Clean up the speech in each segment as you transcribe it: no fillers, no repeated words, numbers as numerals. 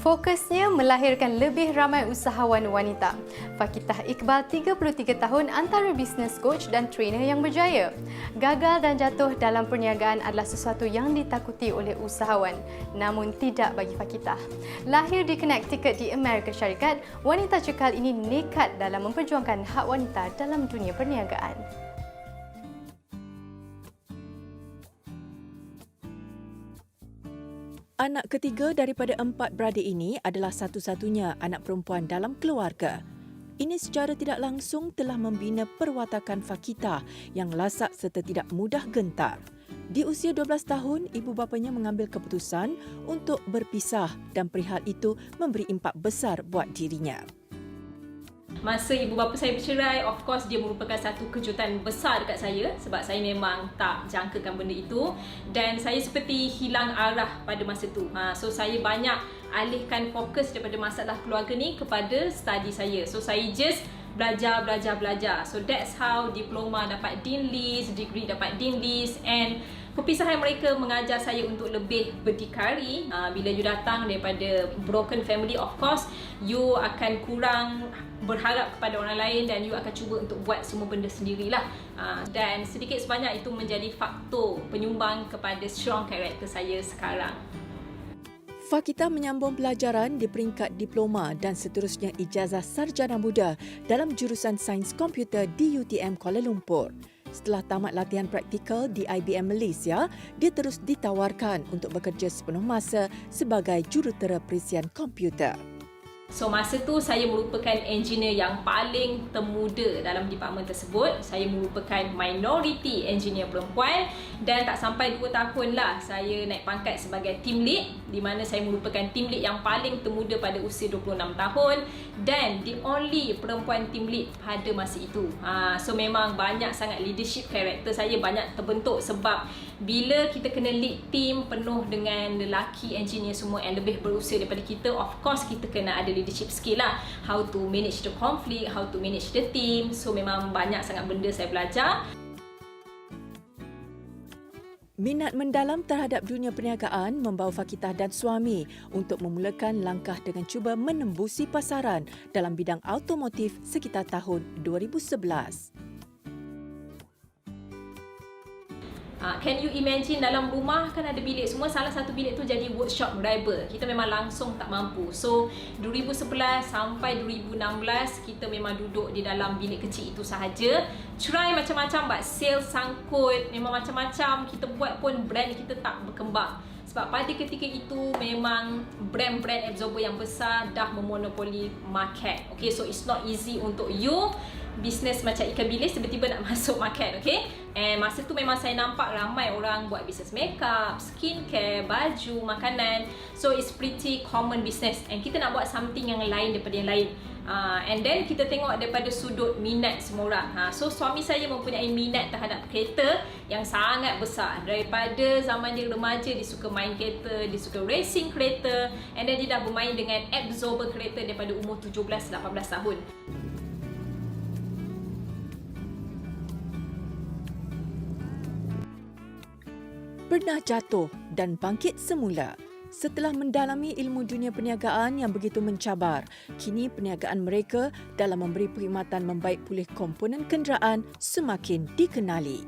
Fokusnya melahirkan lebih ramai usahawan wanita. Fakitah Iqbal, 33 tahun, antara bisnes coach dan trainer yang berjaya. Gagal dan jatuh dalam perniagaan adalah sesuatu yang ditakuti oleh usahawan, namun tidak bagi Fakitah. Lahir di Connecticut di Amerika Syarikat, wanita cekal ini nekat dalam memperjuangkan hak wanita dalam dunia perniagaan. Anak ketiga daripada 4 beradik ini adalah satu-satunya anak perempuan dalam keluarga. Ini secara tidak langsung telah membina perwatakan Fakitah yang lasak serta tidak mudah gentar. Di usia 12 tahun, ibu bapanya mengambil keputusan untuk berpisah dan perihal itu memberi impak besar buat dirinya. Masa ibu bapa saya bercerai, of course dia merupakan satu kejutan besar dekat saya sebab saya memang tak jangkakan benda itu dan saya seperti hilang arah pada masa tu. So saya banyak alihkan fokus daripada masalah keluarga ni kepada study saya. So saya just belajar. So that's how diploma dapat Dean List, degree dapat Dean List, and perpisahan mereka mengajar saya untuk lebih berdikari. Bila you datang daripada broken family, of course you akan kurang berharap kepada orang lain dan you akan cuba untuk buat semua benda sendirilah. Dan sedikit sebanyak itu menjadi faktor penyumbang kepada strong karakter saya sekarang. Fakitah menyambung pelajaran di peringkat diploma dan seterusnya ijazah sarjana muda dalam jurusan Sains Komputer di UTM Kuala Lumpur. Setelah tamat latihan praktikal di IBM Malaysia, dia terus ditawarkan untuk bekerja sepenuh masa sebagai jurutera perisian komputer. So masa tu saya merupakan engineer yang paling termuda dalam departmen tersebut. Saya merupakan minority engineer perempuan dan tak sampai 2 tahun lah saya naik pangkat sebagai team lead, di mana saya merupakan team lead yang paling termuda pada usia 26 tahun dan the only perempuan team lead pada masa itu. So memang banyak sangat leadership karakter saya banyak terbentuk sebab bila kita kena lead team penuh dengan lelaki engineer semua yang lebih berusia daripada kita, of course kita kena ada leadership skill lah. How to manage the conflict, how to manage the team. So memang banyak sangat benda saya belajar. Minat mendalam terhadap dunia perniagaan membawa Fakitah dan suami untuk memulakan langkah dengan cuba menembusi pasaran dalam bidang automotif sekitar tahun 2011. Can you imagine dalam rumah kan ada bilik semua, salah satu bilik tu jadi workshop driver. Kita memang langsung tak mampu. So 2011 sampai 2016 kita memang duduk di dalam bilik kecil itu sahaja. Try macam-macam, buat sales sangkut, memang macam-macam kita buat pun brand kita tak berkembang. Sebab pada ketika itu memang brand-brand absorber yang besar dah memonopoli market. Okay, so it's not easy untuk you bisnes macam ikan bilis tiba-tiba nak masuk market, okay? And masa tu memang saya nampak ramai orang buat bisnes makeup, skincare, baju, makanan. So it's pretty common business and kita nak buat something yang lain daripada yang lain. And then kita tengok daripada sudut minat semua orang. So suami saya mempunyai minat terhadap kereta yang sangat besar. Daripada zaman dia remaja dia suka main kereta, dia suka racing kereta, and then dia dah bermain dengan absorber kereta daripada umur 17-18 tahun. Pernah jatuh dan bangkit semula. Setelah mendalami ilmu dunia perniagaan yang begitu mencabar, kini perniagaan mereka dalam memberi perkhidmatan membaik pulih komponen kenderaan semakin dikenali.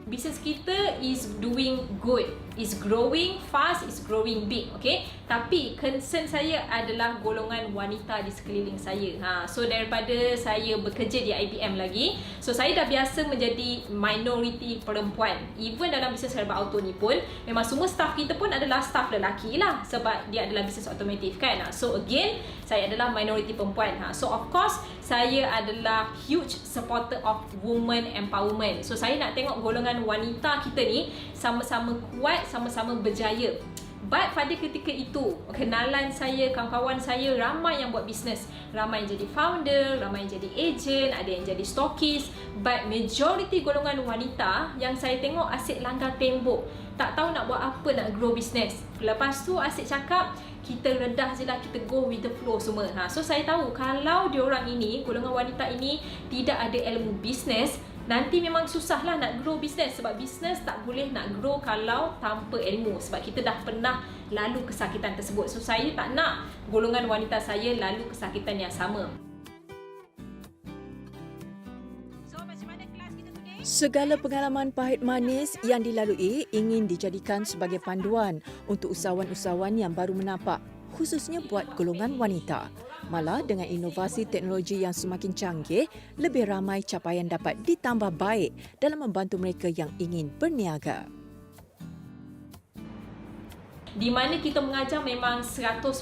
Bisnes kita is doing good, is growing fast, is growing big, okay? Tapi concern saya adalah golongan wanita di sekeliling saya. So daripada saya bekerja di IBM lagi, so saya dah biasa menjadi minority perempuan. Even dalam bisnes serba auto ni pun, memang semua staff kita pun adalah staff lelaki lah sebab dia adalah bisnes otomotif kan. So again, saya adalah minority perempuan. So of course, saya adalah huge supporter of women empowerment. So saya nak tengok golongan wanita kita ni sama-sama kuat, sama-sama berjaya. But pada ketika itu, kenalan saya, kawan-kawan saya ramai yang buat bisnes. Ramai yang jadi founder, ramai yang jadi agent, ada yang jadi stockist. But majority golongan wanita yang saya tengok asyik langgar tembok. Tak tahu nak buat apa, nak grow bisnes. Lepas tu asyik cakap, kita redah je lah, kita go with the flow semua. So saya tahu kalau diorang ini, golongan wanita ini tidak ada ilmu bisnes, nanti memang susahlah nak grow bisnes sebab bisnes tak boleh nak grow kalau tanpa ilmu sebab kita dah pernah lalu kesakitan tersebut. So saya tak nak golongan wanita saya lalu kesakitan yang sama. Segala pengalaman pahit manis yang dilalui ingin dijadikan sebagai panduan untuk usahawan-usahawan yang baru menapak, khususnya buat golongan wanita. Malah dengan inovasi teknologi yang semakin canggih, lebih ramai capaian dapat ditambah baik dalam membantu mereka yang ingin berniaga. Di mana kita mengajar memang 100%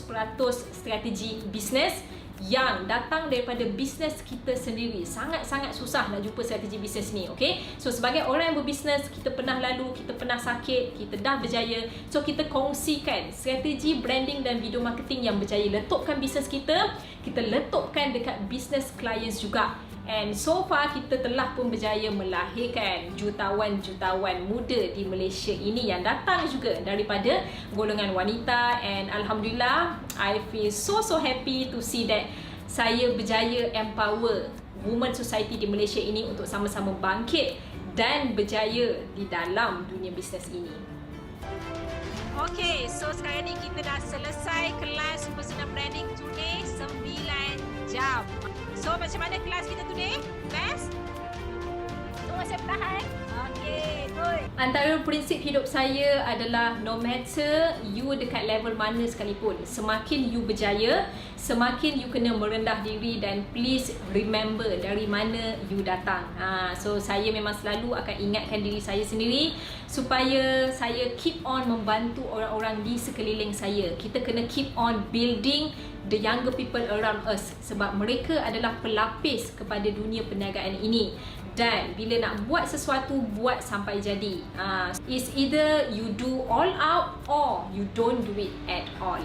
strategi bisnes yang datang daripada bisnes kita sendiri. Sangat-sangat susah nak jumpa strategi bisnes ni, okay? So sebagai orang yang berbisnes, kita pernah lalu, kita pernah sakit, kita dah berjaya. So kita kongsikan strategi branding dan video marketing yang berjaya. Letupkan bisnes kita letupkan dekat bisnes clients juga. And so far kita telah pun berjaya melahirkan jutawan-jutawan muda di Malaysia ini yang datang juga daripada golongan wanita. And Alhamdulillah, I feel so happy to see that saya berjaya empower women society di Malaysia ini untuk sama-sama bangkit dan berjaya di dalam dunia bisnes ini. Okay, so sekarang ni kita dah selesai kelas personal branding today 9 jam. So macam mana kelas kita today? Best? Semua siap tahan? Okay, good. Antara prinsip hidup saya adalah no matter you dekat level mana sekalipun, semakin you berjaya, semakin you kena merendah diri dan please remember dari mana you datang. So saya memang selalu akan ingatkan diri saya sendiri supaya saya keep on membantu orang-orang di sekeliling saya. Kita kena keep on building the younger people around us sebab mereka adalah pelapis kepada dunia perniagaan ini. Dan bila nak buat sesuatu, buat sampai jadi. It's either you do all out or you don't do it at all.